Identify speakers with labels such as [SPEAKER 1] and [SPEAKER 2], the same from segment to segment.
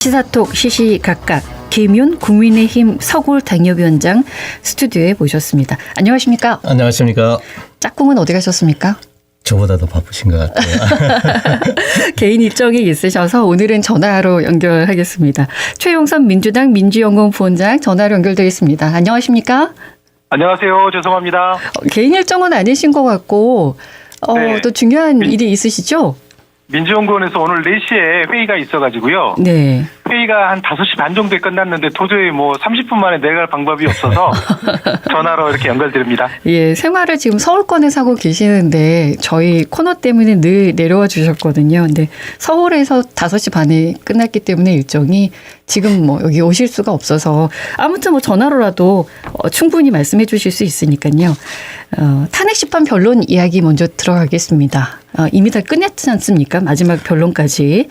[SPEAKER 1] 시사톡 시시각각 김윤 국민의힘 서울 당협위원장 스튜디오에 모셨습니다. 안녕하십니까?
[SPEAKER 2] 안녕하십니까?
[SPEAKER 1] 짝꿍은 어디 가셨습니까?
[SPEAKER 2] 저보다 더 바쁘신 것 같아요.
[SPEAKER 1] 개인 일정이 있으셔서 오늘은 전화로 연결하겠습니다. 최용선 민주당 민주연구원 부원장 전화로 연결되겠습니다. 안녕하십니까?
[SPEAKER 3] 안녕하세요. 죄송합니다.
[SPEAKER 1] 개인 일정은 아니신 것 같고
[SPEAKER 3] 네.
[SPEAKER 1] 또 중요한 일이 있으시죠?
[SPEAKER 3] 민주연구원에서 오늘 4시에 회의가 있어가지고요.
[SPEAKER 1] 네.
[SPEAKER 3] 회의가 한 5시 반 정도에 끝났는데 도저히 30분 만에 내갈 방법이 없어서 전화로 이렇게 연결드립니다.
[SPEAKER 1] 예, 생활을 지금 서울권에서 하고 계시는데 저희 코너 때문에 늘 내려와 주셨거든요. 근데 서울에서 5시 반에 끝났기 때문에 일정이 지금 여기 오실 수가 없어서 아무튼 전화로라도 충분히 말씀해 주실 수 있으니까요. 탄핵 심판 변론 이야기 먼저 들어가겠습니다. 이미 다 끝냈지 않습니까? 마지막 변론까지.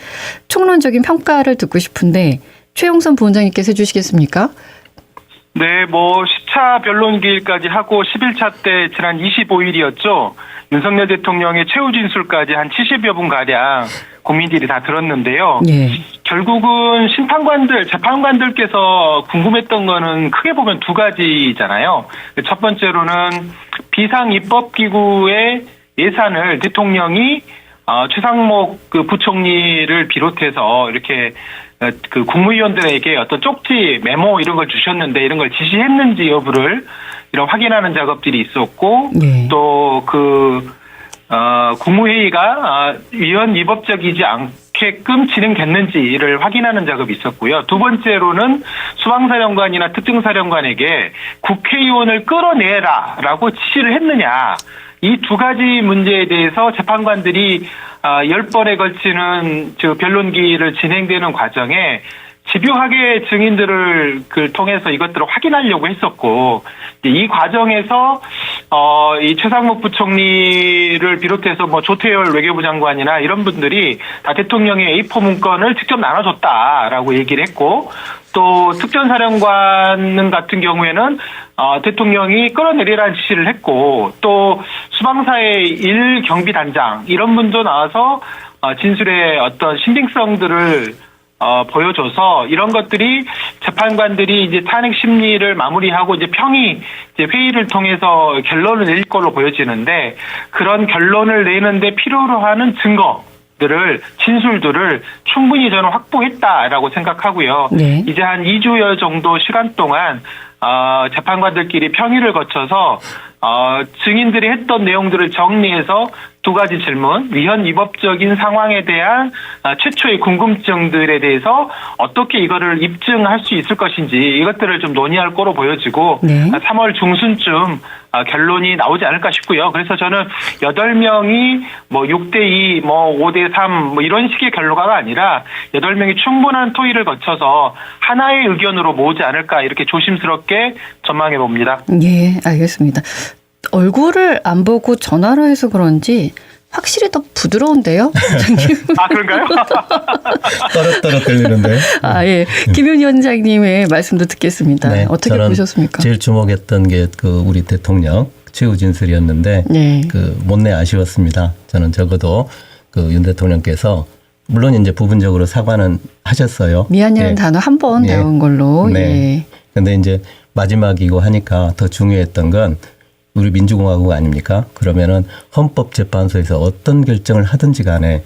[SPEAKER 1] 총론적인 평가를 듣고 싶은데 최용선 부원장님께서 해주시겠습니까?
[SPEAKER 3] 네, 10차 변론 기일까지 하고 11차 때 지난 25일이었죠. 윤석열 대통령의 최후 진술까지 한 70여 분가량 국민들이 다 들었는데요.
[SPEAKER 1] 예.
[SPEAKER 3] 결국은 재판관들께서 궁금했던 거는 크게 보면 두 가지잖아요. 첫 번째로는 비상입법기구의 예산을 대통령이 최상목 부총리를 비롯해서 이렇게 국무위원들에게 어떤 쪽지 메모 이런 걸 주셨는데 이런 걸 지시했는지 여부를 이런 확인하는 작업들이 있었고
[SPEAKER 1] 네.
[SPEAKER 3] 또 국무회의가 위헌 위법적이지 않게끔 진행됐는지를 확인하는 작업이 있었고요. 두 번째로는 수방사령관이나 특정사령관에게 국회의원을 끌어내라라고 지시를 했느냐. 이 두 가지 문제에 대해서 재판관들이 10번에 걸치는 변론기를 진행되는 과정에 집요하게 증인들을 통해서 이것들을 확인하려고 했었고, 이 과정에서 이 최상목 부총리를 비롯해서 조태열 외교부 장관이나 이런 분들이 다 대통령의 A4 문건을 직접 나눠줬다라고 얘기를 했고, 또 특전사령관 같은 경우에는 대통령이 끌어내리라는 지시를 했고, 또 수방사의 1경비단장 이런 분도 나와서 진술의 어떤 신빙성들을 보여줘서 이런 것들이 재판관들이 이제 탄핵 심리를 마무리하고 이제 평의 회의를 통해서 결론을 내릴 걸로 보여지는데, 그런 결론을 내는데 필요로 하는 진술들을 충분히 저는 확보했다라고 생각하고요.
[SPEAKER 1] 네.
[SPEAKER 3] 이제 한 2주여 정도 시간 동안 재판관들끼리 평의를 거쳐서 증인들이 했던 내용들을 정리해서 두 가지 질문, 위헌 위법적인 상황에 대한 최초의 궁금증들에 대해서 어떻게 이거를 입증할 수 있을 것인지 이것들을 좀 논의할 거로 보여지고,
[SPEAKER 1] 네.
[SPEAKER 3] 3월 중순쯤 결론이 나오지 않을까 싶고요. 그래서 저는 8명이 6대2, 5대3 이런 식의 결과가 아니라 8명이 충분한 토의를 거쳐서 하나의 의견으로 모으지 않을까 이렇게 조심스럽게 전망해 봅니다.
[SPEAKER 1] 예, 알겠습니다. 얼굴을 안 보고 전화로 해서 그런지 확실히 더 부드러운데요?
[SPEAKER 3] 그런가요?
[SPEAKER 2] 떨어떨어 들리는데.
[SPEAKER 1] 예. 김윤 위원장님의 말씀도 듣겠습니다.
[SPEAKER 2] 네,
[SPEAKER 1] 어떻게 보셨습니까?
[SPEAKER 2] 제일 주목했던 게 우리 대통령 최후 진술이었는데
[SPEAKER 1] 네.
[SPEAKER 2] 못내 아쉬웠습니다. 저는 적어도 윤 대통령께서 물론 이제 부분적으로 사과는 하셨어요.
[SPEAKER 1] 미안이라는 단어 한 번 나온 걸로.
[SPEAKER 2] 네. 근데 이제 마지막이고 하니까 더 중요했던 건 우리 민주공화국 아닙니까? 그러면은 헌법재판소에서 어떤 결정을 하든지 간에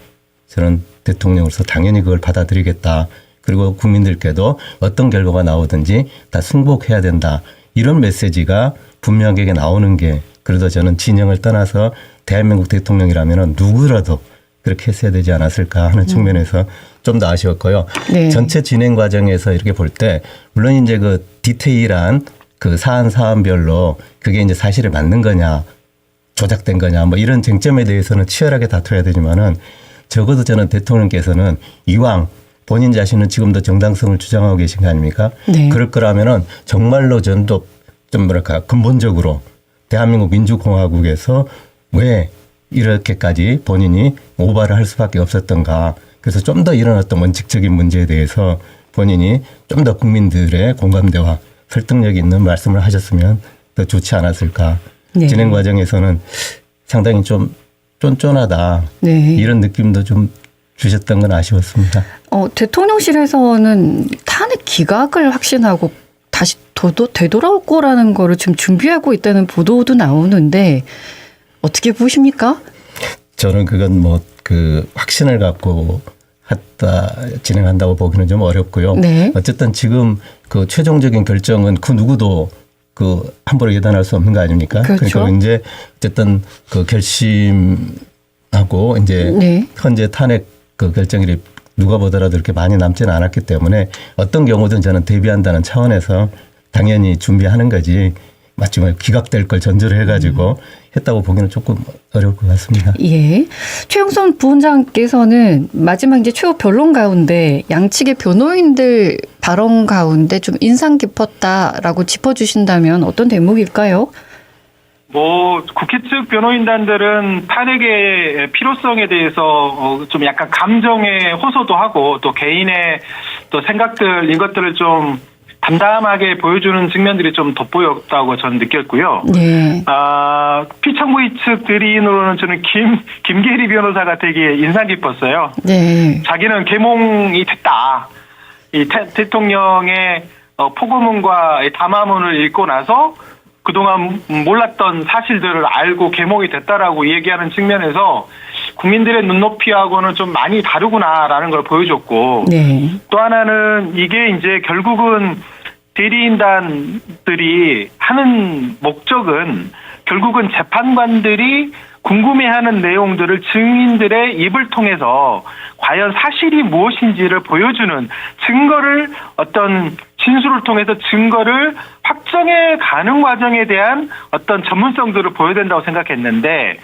[SPEAKER 2] 저는 대통령으로서 당연히 그걸 받아들이겠다. 그리고 국민들께도 어떤 결과가 나오든지 다 승복해야 된다. 이런 메시지가 분명하게 나오는 게, 그래도 저는 진영을 떠나서 대한민국 대통령이라면은 누구라도 그렇게 했어야 되지 않았을까 하는 측면에서 좀 더 아쉬웠고요.
[SPEAKER 1] 네.
[SPEAKER 2] 전체 진행 과정에서 이렇게 볼 때 물론 이제 디테일한 사안별로 그게 이제 사실에 맞는 거냐, 조작된 거냐, 이런 쟁점에 대해서는 치열하게 다퉈야 되지만은 적어도 저는 대통령께서는 이왕 본인 자신은 지금도 정당성을 주장하고 계신 거 아닙니까?
[SPEAKER 1] 네.
[SPEAKER 2] 그럴 거라면은 정말로 전도 근본적으로 대한민국 민주공화국에서 왜 이렇게까지 본인이 오바를 할 수밖에 없었던가. 그래서 좀 더 이런 어떤 원칙적인 문제에 대해서 본인이 좀 더 국민들의 공감대와 설득력 있는 말씀을 하셨으면 더 좋지 않았을까.
[SPEAKER 1] 네.
[SPEAKER 2] 진행 과정에서는 상당히 좀 쫀쫀하다.
[SPEAKER 1] 네.
[SPEAKER 2] 이런 느낌도 좀 주셨던 건 아쉬웠습니다.
[SPEAKER 1] 대통령실에서는 탄핵 기각을 확신하고 다시 되돌아올 거라는 거를 지금 준비하고 있다는 보도도 나오는데 어떻게 보십니까?
[SPEAKER 2] 저는 그건 뭐 그 확신을 갖고 진행한다고 보기는 좀 어렵고요.
[SPEAKER 1] 네.
[SPEAKER 2] 어쨌든 지금 그 최종적인 결정은 그 누구도 그 함부로 예단할 수 없는 거 아닙니까?
[SPEAKER 1] 그렇죠.
[SPEAKER 2] 그러니까 이제 어쨌든 그 결심하고 이제
[SPEAKER 1] 네.
[SPEAKER 2] 현재 탄핵 그 결정일이 누가 보더라도 이렇게 많이 남지는 않았기 때문에 어떤 경우든 저는 대비한다는 차원에서 당연히 준비하는 거지 마치 뭐 기각될 걸 전제로 해가지고 했다고 보기는 조금 어려울 것 같습니다.
[SPEAKER 1] 예. 최영선 부원장께서는 마지막 이제 최후 변론 가운데 양측의 변호인들 발언 가운데 좀 인상 깊었다라고 짚어주신다면 어떤 대목일까요?
[SPEAKER 3] 뭐 국회 측 변호인단들은 탄핵의 필요성에 대해서 좀 약간 감정의 호소도 하고 또 개인의 또 생각들 이것들을 좀 담담하게 보여주는 측면들이 좀 돋보였다고 저는 느꼈고요.
[SPEAKER 1] 네.
[SPEAKER 3] 피청구인 측 대리인으로는 저는 김계리 변호사가 되게 인상 깊었어요.
[SPEAKER 1] 네.
[SPEAKER 3] 자기는 계몽이 됐다. 이 대통령의 포고문과 담화문을 읽고 나서 그동안 몰랐던 사실들을 알고 계몽이 됐다라고 얘기하는 측면에서 국민들의 눈높이하고는 좀 많이 다르구나라는 걸 보여줬고
[SPEAKER 1] 네.
[SPEAKER 3] 또 하나는 이게 이제 결국은 대리인단들이 하는 목적은 결국은 재판관들이 궁금해하는 내용들을 증인들의 입을 통해서 과연 사실이 무엇인지를 보여주는 증거를 어떤 진술을 통해서 증거를 확정해 가는 과정에 대한 어떤 전문성들을 보여야 된다고 생각했는데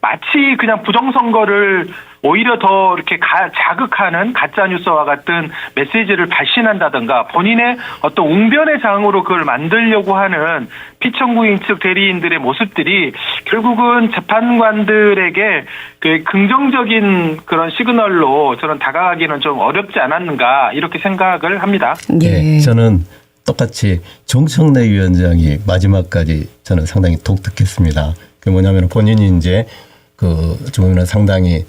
[SPEAKER 3] 마치 그냥 부정선거를 오히려 더 이렇게 자극하는 가짜뉴스와 같은 메시지를 발신한다든가 본인의 어떤 웅변의 장으로 그걸 만들려고 하는 피청구인 측 대리인들의 모습들이 결국은 재판관들에게 그 긍정적인 그런 시그널로 저는 다가가기는 좀 어렵지 않았는가 이렇게 생각을 합니다.
[SPEAKER 1] 예.
[SPEAKER 2] 저는 똑같이 정청래 위원장이 마지막까지 저는 상당히 독특했습니다. 그게 뭐냐면 본인이 이제 좀 상당히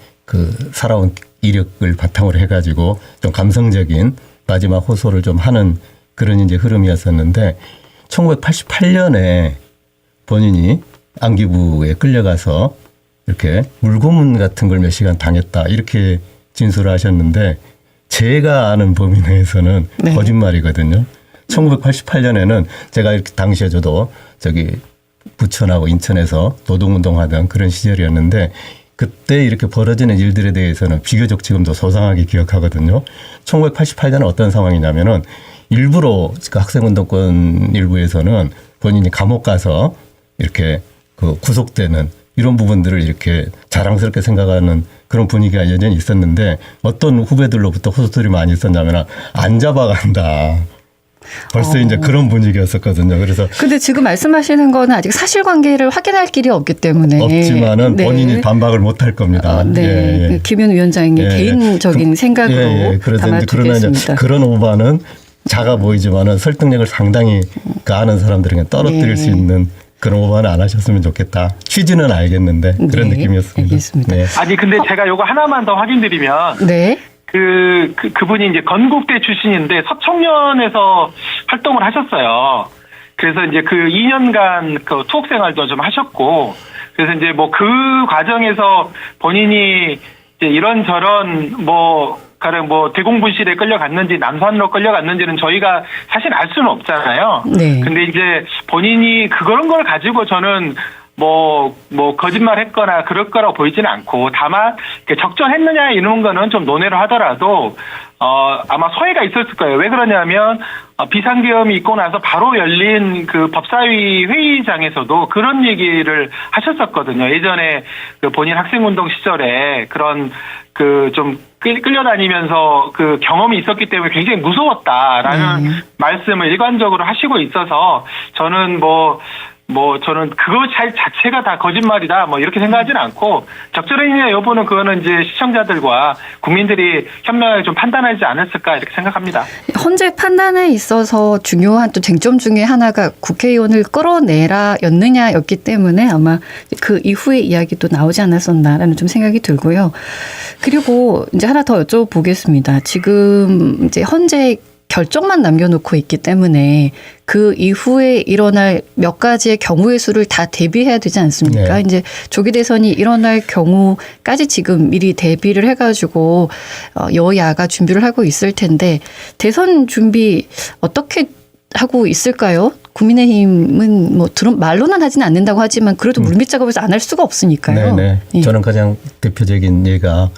[SPEAKER 2] 살아온 이력을 바탕으로 해가지고 좀 감성적인 마지막 호소를 좀 하는 그런 이제 흐름이었었는데 1988년에 본인이 안기부에 끌려가서 이렇게 물고문 같은 걸 몇 시간 당했다 이렇게 진술을 하셨는데 제가 아는 범위 내에서는
[SPEAKER 1] 네.
[SPEAKER 2] 거짓말이거든요. 1988년에는 제가 이렇게 당시에 저도 부천하고 인천에서 노동운동하던 그런 시절이었는데 그때 이렇게 벌어지는 일들에 대해서는 비교적 지금도 소상하게 기억하거든요. 1988년은 어떤 상황이냐면은 일부러 학생운동권 일부에서는 본인이 감옥 가서 이렇게 구속되는 이런 부분들을 이렇게 자랑스럽게 생각하는 그런 분위기가 여전히 있었는데 어떤 후배들로부터 호소들이 많이 있었냐면 안 잡아간다. 벌써 이제 그런 분위기였었거든요. 그래서
[SPEAKER 1] 근데 지금 말씀하시는 거는 아직 사실관계를 확인할 길이 없기 때문에
[SPEAKER 2] 없지만은
[SPEAKER 1] 네.
[SPEAKER 2] 본인이 반박을 못할 겁니다.
[SPEAKER 1] 네,
[SPEAKER 2] 예, 예.
[SPEAKER 1] 김윤 위원장의 개인적인 생각으로 담아두겠습니다.
[SPEAKER 2] 그런 오바는 작아 보이지만은 설득력을 상당히 아는 사람들에게 떨어뜨릴 수 있는 그런 오바는 안 하셨으면 좋겠다. 취지는 알겠는데 그런
[SPEAKER 1] 네,
[SPEAKER 2] 느낌이었습니다.
[SPEAKER 1] 알겠습니다.
[SPEAKER 2] 네.
[SPEAKER 3] 아니 근데 제가 요거 하나만 더 확인드리면
[SPEAKER 1] 네.
[SPEAKER 3] 그분이 이제 건국대 출신인데 서청년에서 활동을 하셨어요. 그래서 이제 2년간 투옥 생활도 좀 하셨고, 그래서 이제 뭐 그 과정에서 본인이 이제 이런저런 가령 대공분실에 끌려갔는지 남산으로 끌려갔는지는 저희가 사실 알 수는 없잖아요.
[SPEAKER 1] 네.
[SPEAKER 3] 근데 이제 본인이 그런 걸 가지고 저는 거짓말 했거나 그럴 거라고 보이지는 않고 다만 적절했느냐 이런 거는 좀 논의를 하더라도 아마 소회가 있었을 거예요. 왜 그러냐면 비상계엄이 있고 나서 바로 열린 법사위 회의장에서도 그런 얘기를 하셨었거든요. 예전에 본인 학생운동 시절에 그런 좀 끌려다니면서 경험이 있었기 때문에 굉장히 무서웠다라는 말씀을 일관적으로 하시고 있어서 저는 뭐 저는 그거 자체가 다 거짓말이다 뭐 이렇게 생각하지는 않고 적절했냐 여부는 그거는 이제 시청자들과 국민들이 현명하게 좀 판단하지 않았을까 이렇게 생각합니다.
[SPEAKER 1] 헌재 판단에 있어서 중요한 또 쟁점 중에 하나가 국회의원을 끌어내라였느냐였기 때문에 아마 그 이후의 이야기도 나오지 않았었나라는 좀 생각이 들고요. 그리고 이제 하나 더 여쭤보겠습니다. 지금 이제 헌재 결정만 남겨놓고 있기 때문에 그 이후에 일어날 몇 가지의 경우의 수를 다 대비해야 되지 않습니까?
[SPEAKER 2] 네.
[SPEAKER 1] 이제 조기 대선이 일어날 경우까지 지금 미리 대비를 해가지고 여야가 준비를 하고 있을 텐데 대선 준비 어떻게 하고 있을까요? 국민의힘은 뭐 말로는 하지는 않는다고 하지만 그래도 물밑 작업에서 안 할 수가 없으니까요.
[SPEAKER 2] 네네.
[SPEAKER 1] 예.
[SPEAKER 2] 저는 가장 대표적인 예가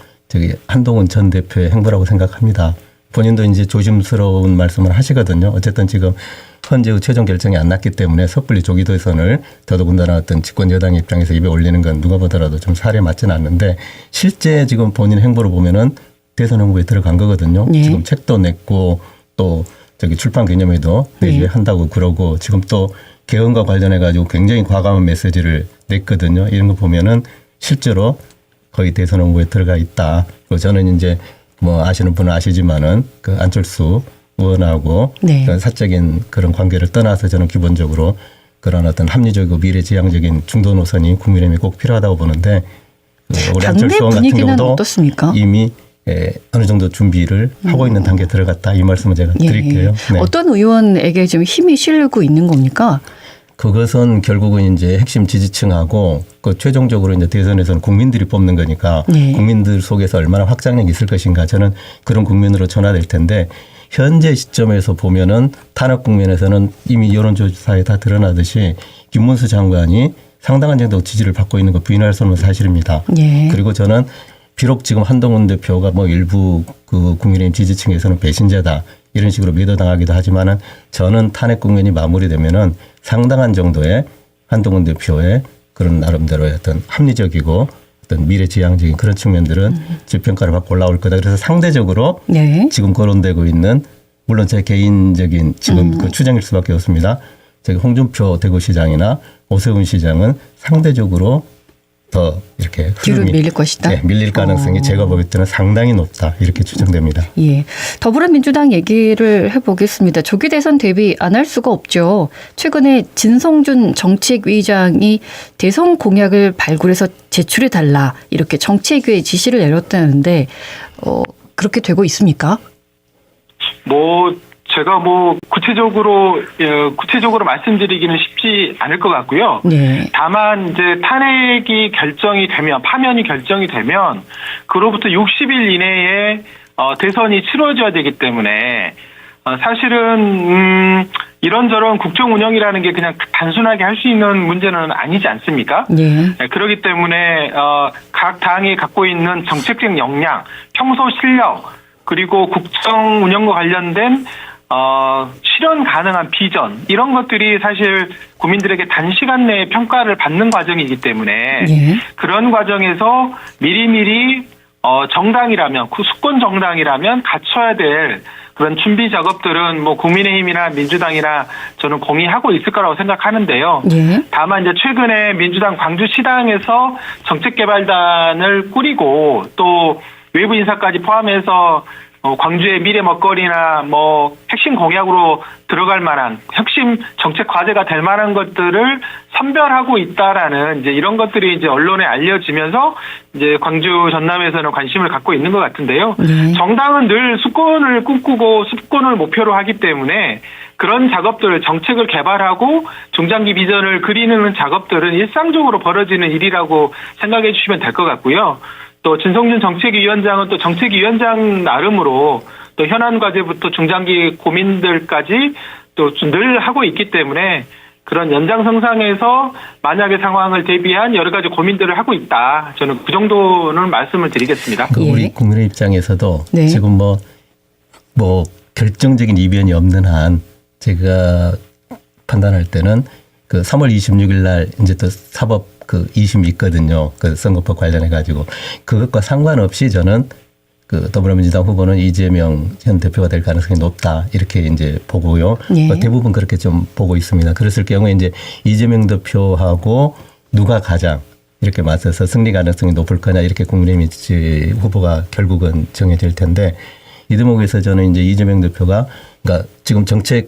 [SPEAKER 2] 한동훈 전 대표의 행보라고 생각합니다. 본인도 이제 조심스러운 말씀을 하시거든요. 어쨌든 지금 헌재의 최종 결정이 안 났기 때문에 섣불리 조기 대선을 더더군다나 어떤 집권 여당 입장에서 입에 올리는 건 누가 보더라도 좀 사례 맞지는 않는데 실제 지금 본인 행보를 보면은 대선 홍보에 들어간 거거든요.
[SPEAKER 1] 예.
[SPEAKER 2] 지금 책도 냈고 또 출판 기념회도 내주에 한다고 그러고 지금 또 개헌과 관련해 가지고 굉장히 과감한 메시지를 냈거든요. 이런 거 보면은 실제로 거의 대선 홍보에 들어가 있다. 그리고 저는 이제 뭐 아시는 분은 아시지만은 그 안철수 의원하고
[SPEAKER 1] 네.
[SPEAKER 2] 그런 사적인 그런 관계를 떠나서 저는 기본적으로 그런 어떤 합리적이고 미래지향적인 중도 노선이 국민의힘이 꼭 필요하다고 보는데 우리
[SPEAKER 1] 당내
[SPEAKER 2] 안철수 의원 같은
[SPEAKER 1] 분위기는
[SPEAKER 2] 경우도
[SPEAKER 1] 어떻습니까?
[SPEAKER 2] 이미 어느 정도 준비를 하고 있는 단계에 들어갔다 이 말씀을 제가 드릴게요. 네.
[SPEAKER 1] 어떤 의원에게 지금 힘이 실리고 있는 겁니까?
[SPEAKER 2] 그것은 결국은 이제 핵심 지지층하고 그 최종적으로 이제 대선에서는 국민들이 뽑는 거니까
[SPEAKER 1] 네.
[SPEAKER 2] 국민들 속에서 얼마나 확장력이 있을 것인가 저는 그런 국민으로 전화될 텐데 현재 시점에서 보면은 탄핵 국면에서는 이미 여론조사에 다 드러나듯이 김문수 장관이 상당한 정도 지지를 받고 있는 거 부인할 수 없는 사실입니다.
[SPEAKER 1] 예.
[SPEAKER 2] 그리고 저는 비록 지금 한동훈 대표가 뭐 일부 그 국민의힘 지지층에서는 배신자다 이런 식으로 매도당하기도 하지만은 저는 탄핵 국면이 마무리되면은 상당한 정도의 한동훈 대표의 그런 나름대로의 어떤 합리적이고 어떤 미래지향적인 그런 측면들은 재평가를 받고 올라올 거다. 그래서 상대적으로
[SPEAKER 1] 네.
[SPEAKER 2] 지금 거론되고 있는 물론 제 개인적인 지금 그 추정일 수밖에 없습니다. 저기 홍준표 대구시장이나 오세훈 시장은 상대적으로 더 이렇게
[SPEAKER 1] 뒤로
[SPEAKER 2] 흐름이
[SPEAKER 1] 밀릴 것이다.
[SPEAKER 2] 네, 밀릴 가능성이 제가 보기 때는 상당히 높다 이렇게 추정됩니다.
[SPEAKER 1] 예. 더불어민주당 얘기를 해보겠습니다. 조기 대선 대비 안 할 수가 없죠. 최근에 진성준 정책위의장이 대선 공약을 발굴해서 제출해달라 이렇게 정책위에 지시를 내렸다는데 그렇게 되고 있습니까?
[SPEAKER 3] 제가 구체적으로 말씀드리기는 쉽지 않을 것 같고요.
[SPEAKER 1] 네.
[SPEAKER 3] 다만 이제 탄핵이 결정이 되면 파면이 결정이 되면 그로부터 60일 이내에 대선이 치러져야 되기 때문에 사실은 이런저런 국정 운영이라는 게 그냥 단순하게 할 수 있는 문제는 아니지 않습니까?
[SPEAKER 1] 네.
[SPEAKER 3] 그렇기 때문에 각 당이 갖고 있는 정책적 역량, 평소 실력 그리고 국정 운영과 관련된 실현 가능한 비전 이런 것들이 사실 국민들에게 단시간 내에 평가를 받는 과정이기 때문에
[SPEAKER 1] 예.
[SPEAKER 3] 그런 과정에서 미리미리 정당이라면 수권 정당이라면 갖춰야 될 그런 준비 작업들은 뭐 국민의힘이나 민주당이나 저는 공의하고 있을 거라고 생각하는데요.
[SPEAKER 1] 예.
[SPEAKER 3] 다만 이제 최근에 민주당 광주시당에서 정책개발단을 꾸리고 또 외부 인사까지 포함해서 광주의 미래 먹거리나 핵심 공약으로 들어갈 만한 핵심 정책 과제가 될 만한 것들을 선별하고 있다라는 이제 이런 것들이 이제 언론에 알려지면서 이제 광주 전남에서는 관심을 갖고 있는 것 같은데요.
[SPEAKER 1] 네.
[SPEAKER 3] 정당은 늘 수권을 꿈꾸고 수권을 목표로 하기 때문에 그런 작업들, 정책을 개발하고 중장기 비전을 그리는 작업들은 일상적으로 벌어지는 일이라고 생각해 주시면 될 것 같고요. 또 진성준 정책위원장은 또 정책위원장 나름으로 또 현안 과제부터 중장기 고민들까지 또 늘 하고 있기 때문에 그런 연장선상에서 만약의 상황을 대비한 여러 가지 고민들을 하고 있다. 저는 그 정도는 말씀을 드리겠습니다.
[SPEAKER 1] 예.
[SPEAKER 2] 우리 국민의 입장에서도
[SPEAKER 1] 네.
[SPEAKER 2] 지금 결정적인 이변이 없는 한 제가 판단할 때는 그 3월 26일 날 이제 또 사법 그 2심이 있거든요. 그 선거법 관련해 가지고 그것과 상관없이 저는 그 더불어민주당 후보는 이재명 전 대표가 될 가능성이 높다 이렇게 이제 보고요.
[SPEAKER 1] 예.
[SPEAKER 2] 대부분 그렇게 좀 보고 있습니다. 그랬을 경우에 이제 이재명 대표하고 누가 가장 이렇게 맞서서 승리 가능성이 높을 거냐 이렇게 국민의힘 후보가 결국은 정해질 텐데 이 대목에서 저는 이제 이재명 대표가 그러니까 지금 정책을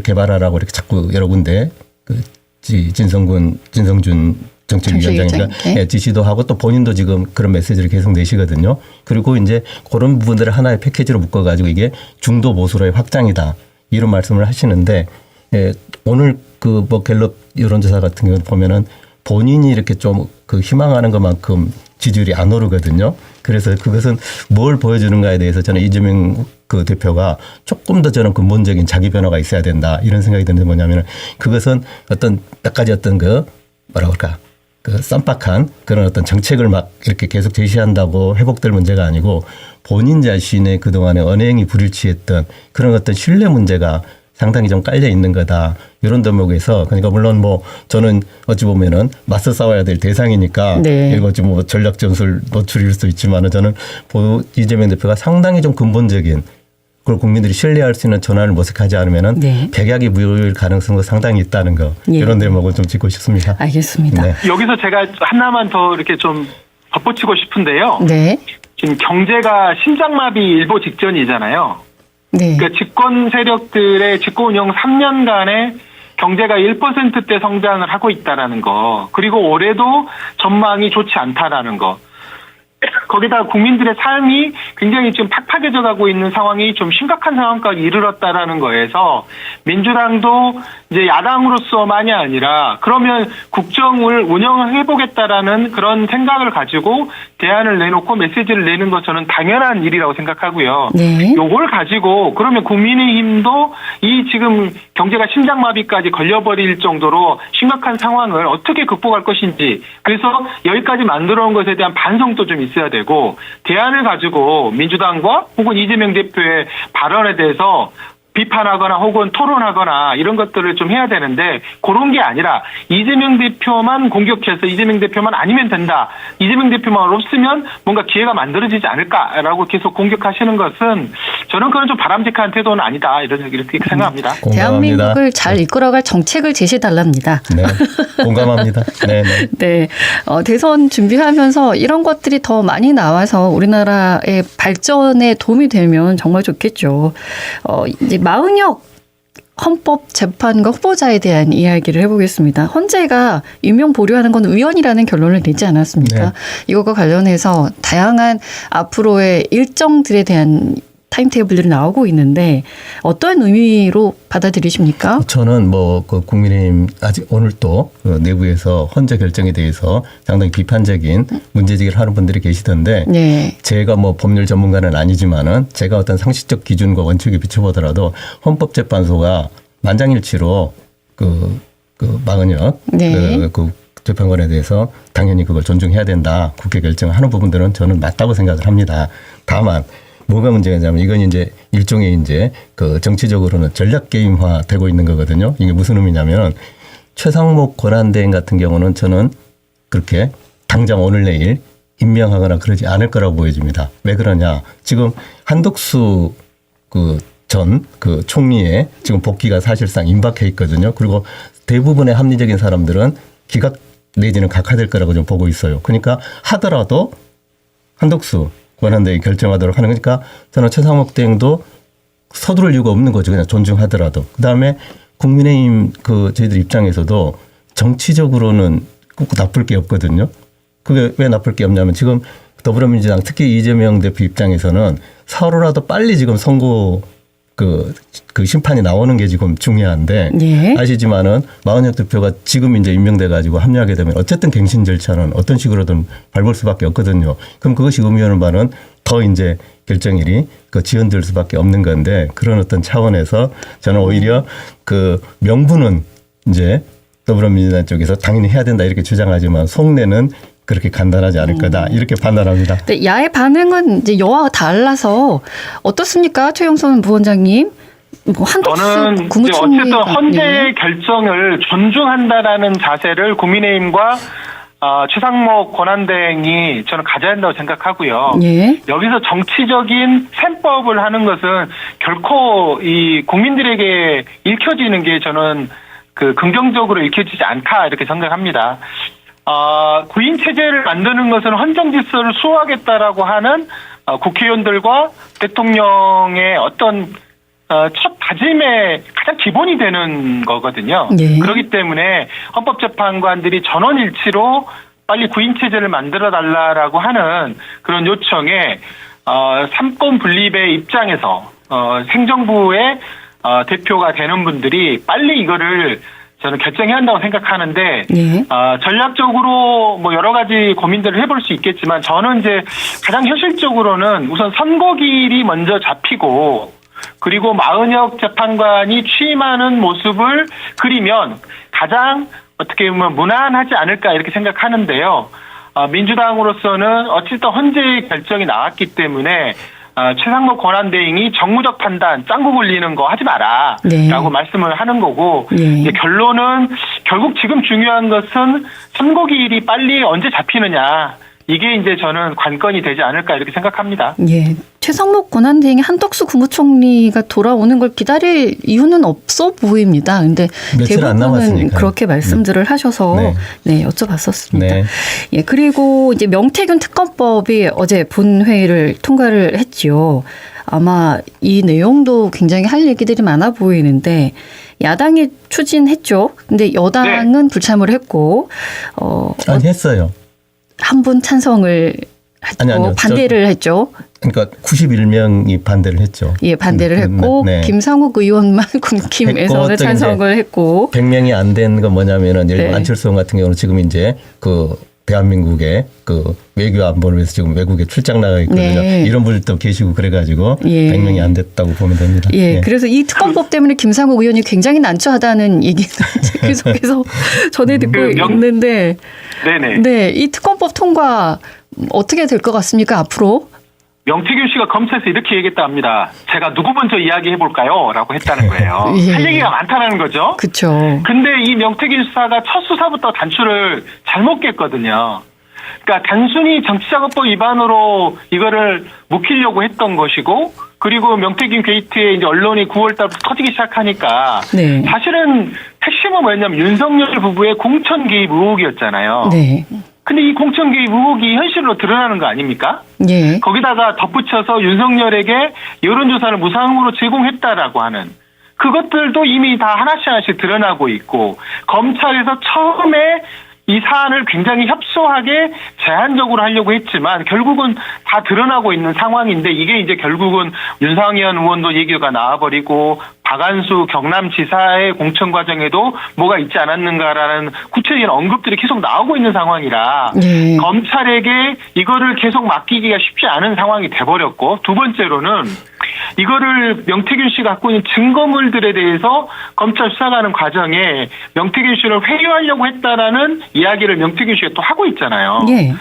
[SPEAKER 2] 개발하라고 이렇게 자꾸 여러 군데 그 진성준 정책위원장인가 예, 지시도 하고 또 본인도 지금 그런 메시지를 계속 내시거든요. 그리고 이제 그런 부분들을 하나의 패키지로 묶어가지고 이게 중도 보수로의 확장이다 이런 말씀을 하시는데 예, 오늘 그 뭐 갤럽 여론조사 같은 경우 보면은 본인이 이렇게 좀 그 희망하는 것만큼 지지율이 안 오르거든요. 그래서 그것은 뭘 보여주는가에 대해서 저는 이재명 그 대표가 조금 더 저는 근본적인 자기 변화가 있어야 된다 이런 생각이 드는데 뭐냐면 그것은 어떤 몇 가지 어떤 그 뭐라 그럴까 그 쌈박한 그런 어떤 정책을 막 이렇게 계속 제시한다고 회복될 문제가 아니고 본인 자신의 그동안의 언행이 불일치했던 그런 어떤 신뢰 문제가 상당히 좀 깔려 있는 거다. 이런 대목에서 그러니까 물론 뭐 저는 어찌 보면은 맞서 싸워야 될 대상이니까
[SPEAKER 1] 네.
[SPEAKER 2] 이거 좀 뭐 전략 전술 노출일 수 있지만은 저는 이재명 대표가 상당히 좀 근본적인 그걸 국민들이 신뢰할 수 있는 전환을 모색하지 않으면은
[SPEAKER 1] 네.
[SPEAKER 2] 백약이 무효일 가능성도 상당히 있다는 거
[SPEAKER 1] 예.
[SPEAKER 2] 이런 대목을 좀 짚고 싶습니다.
[SPEAKER 1] 알겠습니다.
[SPEAKER 2] 네.
[SPEAKER 3] 여기서 제가 하나만 더 이렇게 좀 덧붙이고 싶은데요.
[SPEAKER 1] 네.
[SPEAKER 3] 지금 경제가 심장마비 일보 직전이잖아요.
[SPEAKER 1] 네.
[SPEAKER 3] 그러니까 집권 세력들의 집권 운영 3년간의 경제가 1%대 성장을 하고 있다라는 거, 그리고 올해도 전망이 좋지 않다라는 거. 거기다 국민들의 삶이 굉장히 지금 팍팍해져 가고 있는 상황이 좀 심각한 상황까지 이르렀다라는 거에서 민주당도 이제 야당으로서만이 아니라 그러면 국정을 운영해 보겠다라는 그런 생각을 가지고 대안을 내놓고 메시지를 내는 것 저는 당연한 일이라고 생각하고요.
[SPEAKER 1] 네.
[SPEAKER 3] 요걸 가지고 그러면 국민의힘도 이 지금 경제가 심장마비까지 걸려버릴 정도로 심각한 상황을 어떻게 극복할 것인지 그래서 여기까지 만들어 온 것에 대한 반성도 좀 있어야 되고 대안을 가지고 민주당과 혹은 이재명 대표의 발언에 대해서 비판하거나 혹은 토론하거나 이런 것들을 좀 해야 되는데 그런 게 아니라 이재명 대표만 공격해서 이재명 대표만 아니면 된다. 이재명 대표만 없으면 뭔가 기회가 만들어지지 않을까라고 계속 공격하시는 것은 저는 그건 좀 바람직한 태도는 아니다. 이렇게 생각합니다.
[SPEAKER 2] 공감합니다.
[SPEAKER 1] 대한민국을 잘 이끌어갈 정책을 제시해달랍니다.
[SPEAKER 2] 네, 공감합니다. 네, 네.
[SPEAKER 1] 네. 대선 준비하면서 이런 것들이 더 많이 나와서 우리나라의 발전에 도움이 되면 정말 좋겠죠. 이제 마은혁 헌법재판관 후보자에 대한 이야기를 해보겠습니다. 헌재가 임명 보류하는 건 우연이라는 결론을 내지 않았습니까?
[SPEAKER 2] 네.
[SPEAKER 1] 이것과 관련해서 다양한 앞으로의 일정들에 대한 타임테이블들이 나오고 있는데 어떤 의미로 받아들이십니까?
[SPEAKER 2] 저는 뭐 그 국민의힘 아직 오늘 또 그 내부에서 헌재 결정에 대해서 상당히 비판적인 문제제기를 하는 분들이 계시던데
[SPEAKER 1] 네.
[SPEAKER 2] 제가 뭐 법률 전문가는 아니지만은 제가 어떤 상식적 기준과 원칙에 비춰보더라도 헌법재판소가 만장일치로 그 마은혁
[SPEAKER 1] 네.
[SPEAKER 2] 그 재판관에 대해서 당연히 그걸 존중해야 된다. 국회 결정하는 부분들은 저는 맞다고 생각을 합니다. 다만 뭐가 문제냐면 이건 이제 일종의 이제 그 정치적으로는 전략 게임화 되고 있는 거거든요. 이게 무슨 의미냐면 최상목 권한대행 같은 경우는 저는 그렇게 당장 오늘 내일 임명하거나 그러지 않을 거라고 보여집니다. 왜 그러냐? 지금 한덕수 전 총리의 지금 복귀가 사실상 임박해 있거든요. 그리고 대부분의 합리적인 사람들은 기각 내지는 각하될 거라고 좀 보고 있어요. 그러니까 하더라도 한덕수 권한대행이 결정하도록 하는 거니까 저는 최상목 대행도 서두를 이유가 없는 거죠. 그냥 존중하더라도. 그다음에 국민의힘 저희들 입장에서도 정치적으로는 꼭 나쁠 게 없거든요. 그게 왜 나쁠 게 없냐면 지금 더불어민주당 특히 이재명 대표 입장에서는 서로라도 빨리 지금 선거 그 심판이 나오는 게 지금 중요한데
[SPEAKER 1] 예.
[SPEAKER 2] 아시지만은 마은혁 대표가 지금 이제 임명돼 가지고 합류하게 되면 어쨌든 갱신 절차는 어떤 식으로든 밟을 수밖에 없거든요. 그럼 그것이 의미하는 바는 더 이제 결정일이 지연될 수밖에 없는 건데 그런 어떤 차원에서 저는 오히려 그 명분은 이제 더불어민주당 쪽에서 당연히 해야 된다 이렇게 주장하지만 속내는 그렇게 간단하지 않을 거다 이렇게 판단합니다.
[SPEAKER 1] 네, 야의 반응은 이제 여와 달라서 어떻습니까, 최영선 부원장님? 뭐
[SPEAKER 3] 저는
[SPEAKER 1] 한덕수
[SPEAKER 3] 이제
[SPEAKER 1] 국무총리가
[SPEAKER 3] 어쨌든 헌재의 결정을 존중한다라는 자세를 국민의힘과 최상목 권한대행이 저는 가져야 한다고 생각하고요.
[SPEAKER 1] 예.
[SPEAKER 3] 여기서 정치적인 셈법을 하는 것은 결코 이 국민들에게 읽혀지는 게 저는 긍정적으로 읽혀지지 않다 이렇게 생각합니다. 구인 체제를 만드는 것은 헌정 질서를 수호하겠다라고 하는 국회의원들과 대통령의 어떤 첫 다짐의 가장 기본이 되는 거거든요.
[SPEAKER 1] 네.
[SPEAKER 3] 그렇기 때문에 헌법재판관들이 전원일치로 빨리 구인체제를 만들어달라고 하는 그런 요청에 삼권 분립의 입장에서 행정부의 대표가 되는 분들이 빨리 이거를 저는 결정해야 한다고 생각하는데
[SPEAKER 1] 네.
[SPEAKER 3] 전략적으로 뭐 여러 가지 고민들을 해볼 수 있겠지만 저는 이제 가장 현실적으로는 우선 선거기일이 먼저 잡히고 그리고 마은혁 재판관이 취임하는 모습을 그리면 가장 어떻게 보면 무난하지 않을까 이렇게 생각하는데요. 민주당으로서는 어쨌든 헌재 결정이 나왔기 때문에 최상목 권한대행이 정무적 판단 짱구 굴리는 거 하지 마라
[SPEAKER 1] 네.
[SPEAKER 3] 라고 말씀을 하는 거고
[SPEAKER 1] 네.
[SPEAKER 3] 이제 결론은 결국 지금 중요한 것은 선거기일이 빨리 언제 잡히느냐 이게 이제 저는 관건이 되지 않을까 이렇게 생각합니다.
[SPEAKER 1] 예. 최상목 권한대행이 한덕수 국무총리가 돌아오는 걸 기다릴 이유는 없어 보입니다. 근데
[SPEAKER 2] 며칠 안
[SPEAKER 1] 대부분은
[SPEAKER 2] 남았으니까요.
[SPEAKER 1] 그렇게 말씀들을 하셔서 네, 여쭤봤었습니다.
[SPEAKER 2] 네.
[SPEAKER 1] 예, 그리고 이제 명태균 특검법이 어제 본회의를 통과를 했지요. 아마 이 내용도 굉장히 할 얘기들이 많아 보이는데 야당이 추진했죠. 근데 여당은 불참을 했고
[SPEAKER 2] 아니 했어요.
[SPEAKER 1] 한 분 찬성을 했고
[SPEAKER 2] 아니요.
[SPEAKER 1] 반대를 했죠.
[SPEAKER 2] 그러니까 91명이 반대를 했죠.
[SPEAKER 1] 예, 반대를 했고
[SPEAKER 2] 네.
[SPEAKER 1] 김상욱 의원만 국힘에서는
[SPEAKER 2] 했고,
[SPEAKER 1] 찬성을 했고
[SPEAKER 2] 100명이 안 된 건 뭐냐면은 예를 들어
[SPEAKER 1] 네.
[SPEAKER 2] 안철수 의원 같은 경우는 지금 이제 대한민국의 외교 안보를 위해서 지금 외국에 출장 나가 있거든요.
[SPEAKER 1] 네.
[SPEAKER 2] 이런 분들도 계시고 그래가지고
[SPEAKER 1] 예.
[SPEAKER 2] 100명이 안 됐다고 보면 됩니다.
[SPEAKER 1] 예,
[SPEAKER 2] 네.
[SPEAKER 1] 그래서 이 특검법 때문에 김상욱 의원이 굉장히 난처하다는 얘기를 계속해서 전해 듣고 있는데
[SPEAKER 3] 네네.
[SPEAKER 1] 네, 이 특검법 통과 어떻게 될 것 같습니까 앞으로?
[SPEAKER 3] 명태균 씨가 검찰에서 이렇게 얘기했다 합니다. 제가 누구 먼저 이야기해 볼까요? 라고 했다는 거예요.
[SPEAKER 1] 예.
[SPEAKER 3] 할 얘기가 많다는 거죠.
[SPEAKER 1] 그렇죠.
[SPEAKER 3] 근데 이 명태균 수사가 첫 수사부터 단추를 잘못 깼거든요. 그러니까 단순히 정치자금법 위반으로 이거를 묵히려고 했던 것이고 그리고 명태균 게이트에 이제 언론이 9월 달부터 터지기 시작하니까
[SPEAKER 1] 네.
[SPEAKER 3] 사실은 핵심은 뭐였냐면 윤석열 부부의 공천 개입 의혹이었잖아요.
[SPEAKER 1] 네.
[SPEAKER 3] 근데 이 공천 개입 의혹이 현실로 드러나는 거 아닙니까?
[SPEAKER 1] 예.
[SPEAKER 3] 거기다가 덧붙여서 윤석열에게 여론조사를 무상으로 제공했다라고 하는 그것들도 이미 다 하나씩 드러나고 있고 검찰에서 처음에 이 사안을 굉장히 협소하게 제한적으로 하려고 했지만 결국은 다 드러나고 있는 상황인데 이게 이제 결국은 윤상현 의원도 얘기가 나와버리고 박안수 경남지사의 공천 과정에도 뭐가 있지 않았는가라는 구체적인 언급들이 계속 나오고 있는 상황이라
[SPEAKER 1] 예.
[SPEAKER 3] 검찰에게 이거를 계속 맡기기가 쉽지 않은 상황이 돼버렸고 두 번째로는 이거를 명태균 씨가 갖고 있는 증거물들에 대해서 검찰 수사하는 과정에 명태균 씨를 회유하려고 했다라는 이야기를 명태균 씨가 또 하고 있잖아요.
[SPEAKER 1] 예.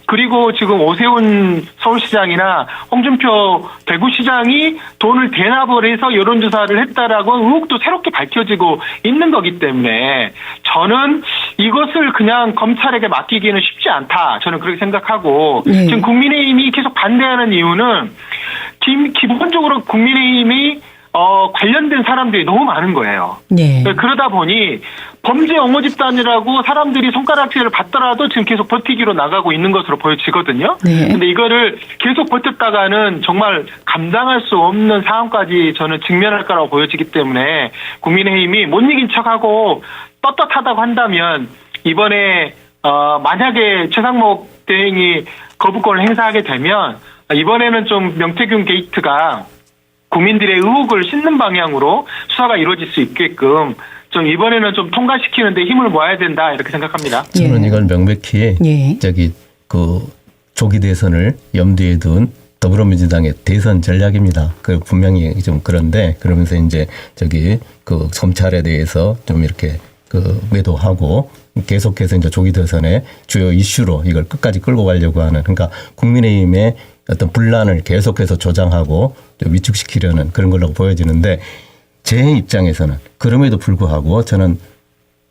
[SPEAKER 3] 그리고 지금 오세훈 서울시장이나 홍준표 대구시장이 돈을 대납을 해서 여론조사를 했다라고 의혹도 새롭게 밝혀지고 있는 거기 때문에 저는 이것을 그냥 검찰에게 맡기기는 쉽지 않다. 저는 그렇게 생각하고
[SPEAKER 1] 네.
[SPEAKER 3] 지금 국민의힘이 계속 반대하는 이유는 기본적으로 국민의힘이 관련된 사람들이 너무 많은 거예요.
[SPEAKER 1] 네.
[SPEAKER 3] 그러다 보니 범죄 옹호 집단이라고 사람들이 손가락질을 받더라도 지금 계속 버티기로 나가고 있는 것으로 보여지거든요.
[SPEAKER 1] 네.
[SPEAKER 3] 근데 이거를 계속 버텼다가는 정말 감당할 수 없는 상황까지 저는 직면할 거라고 보여지기 때문에 국민의힘이 못 이긴 척하고 떳떳하다고 한다면 이번에 만약에 최상목 대행이 거부권을 행사하게 되면 이번에는 좀 명태균 게이트가 국민들의 의혹을 씻는 방향으로 수사가 이루어질 수 있게끔 좀 이번에는 좀 통과시키는데 힘을 모아야 된다 이렇게 생각합니다.
[SPEAKER 2] 저는
[SPEAKER 1] 예.
[SPEAKER 2] 이걸 명백히
[SPEAKER 1] 예.
[SPEAKER 2] 조기 대선을 염두에 둔 더불어민주당의 대선 전략입니다. 분명히 좀 그런데 그러면서 이제 검찰에 대해서 좀 이렇게 매도하고 계속해서 이제 조기 대선의 주요 이슈로 이걸 끝까지 끌고 가려고 하는 그러니까 국민의힘의 어떤 분란을 계속해서 조장하고 좀 위축시키려는 그런 걸로 보여지는데 제 입장에서는 그럼에도 불구하고 저는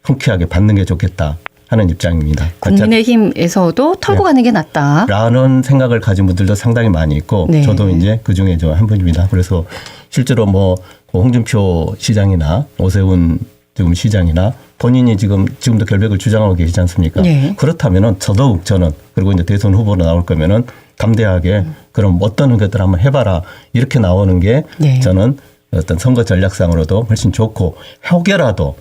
[SPEAKER 2] 흔쾌하게 받는 게 좋겠다. 하는 입장입니다.
[SPEAKER 1] 국민의힘에서도 털고 가는 게 낫다.
[SPEAKER 2] 라는 생각을 가진 분들도 상당히 많이 있고
[SPEAKER 1] 네.
[SPEAKER 2] 저도 이제 그 중에 한 분입니다. 그래서 실제로 뭐 홍준표 시장이나 오세훈 지금 시장이나 본인이 지금도 결백을 주장하고 계시지 않습니까?
[SPEAKER 1] 네.
[SPEAKER 2] 그렇다면은 더더욱 저는 그리고 이제 대선 후보로 나올 거면은 담대하게 그럼 어떤 것들 한번 해봐라 이렇게 나오는 게
[SPEAKER 1] 네.
[SPEAKER 2] 저는 어떤 선거 전략상으로도 훨씬 좋고 혹여라도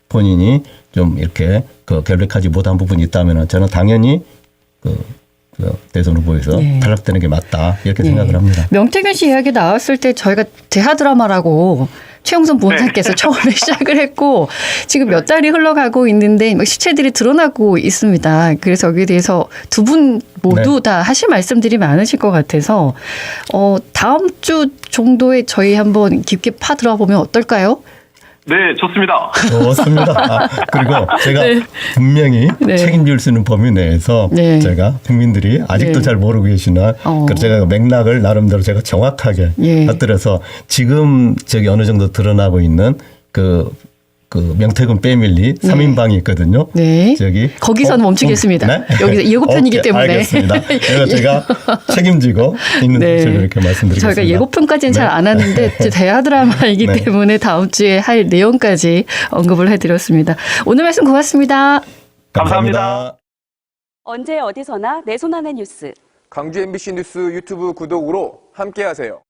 [SPEAKER 2] 본인이 좀 이렇게 그 결백하지 못한 부분이 있다면은 저는 당연히 그 대선 후보에서
[SPEAKER 1] 네.
[SPEAKER 2] 탈락되는 게 맞다 이렇게
[SPEAKER 1] 네.
[SPEAKER 2] 생각을 합니다.
[SPEAKER 1] 명태균 씨 이야기 나왔을 때 저희가 대하 드라마라고 최영선 부원장께서 처음에 시작을 했고 지금 몇 달이 흘러가고 있는데 막 시체들이 드러나고 있습니다. 그래서 여기에 대해서 두 분 모두 다 하실 말씀들이 많으실 것 같아서 다음 주 정도에 저희 한번 깊게 파들어 보면 어떨까요?
[SPEAKER 3] 네, 좋습니다.
[SPEAKER 2] 좋습니다. 그리고 제가
[SPEAKER 1] 네.
[SPEAKER 2] 분명히
[SPEAKER 1] 네.
[SPEAKER 2] 책임질 수 있는 범위 내에서
[SPEAKER 1] 네.
[SPEAKER 2] 제가 국민들이 아직도
[SPEAKER 1] 네.
[SPEAKER 2] 잘 모르고 계시나 그래서 제가 맥락을 나름대로 제가 정확하게
[SPEAKER 1] 예.
[SPEAKER 2] 받들어서 지금 어느 정도 드러나고 있는 그 명태균 패밀리 3인방이 있거든요.
[SPEAKER 1] 네.
[SPEAKER 2] 저기
[SPEAKER 1] 거기서는 멈추겠습니다.
[SPEAKER 2] 네?
[SPEAKER 1] 여기서 예고편이기
[SPEAKER 2] 오케이,
[SPEAKER 1] 때문에.
[SPEAKER 2] 알겠습니다. 그래서 제가 책임지고 있는
[SPEAKER 1] 네.
[SPEAKER 2] 것을 이렇게 말씀드리겠습니다.
[SPEAKER 1] 저희가 예고편까지는 잘 안 하는데 대하 드라마이기
[SPEAKER 2] 네.
[SPEAKER 1] 때문에 다음 주에 할 내용까지 언급을 해드렸습니다. 오늘 말씀 고맙습니다.
[SPEAKER 3] 감사합니다.
[SPEAKER 4] 언제 어디서나 내 손 안의 뉴스.
[SPEAKER 5] 광주 MBC 뉴스 유튜브 구독으로 함께하세요.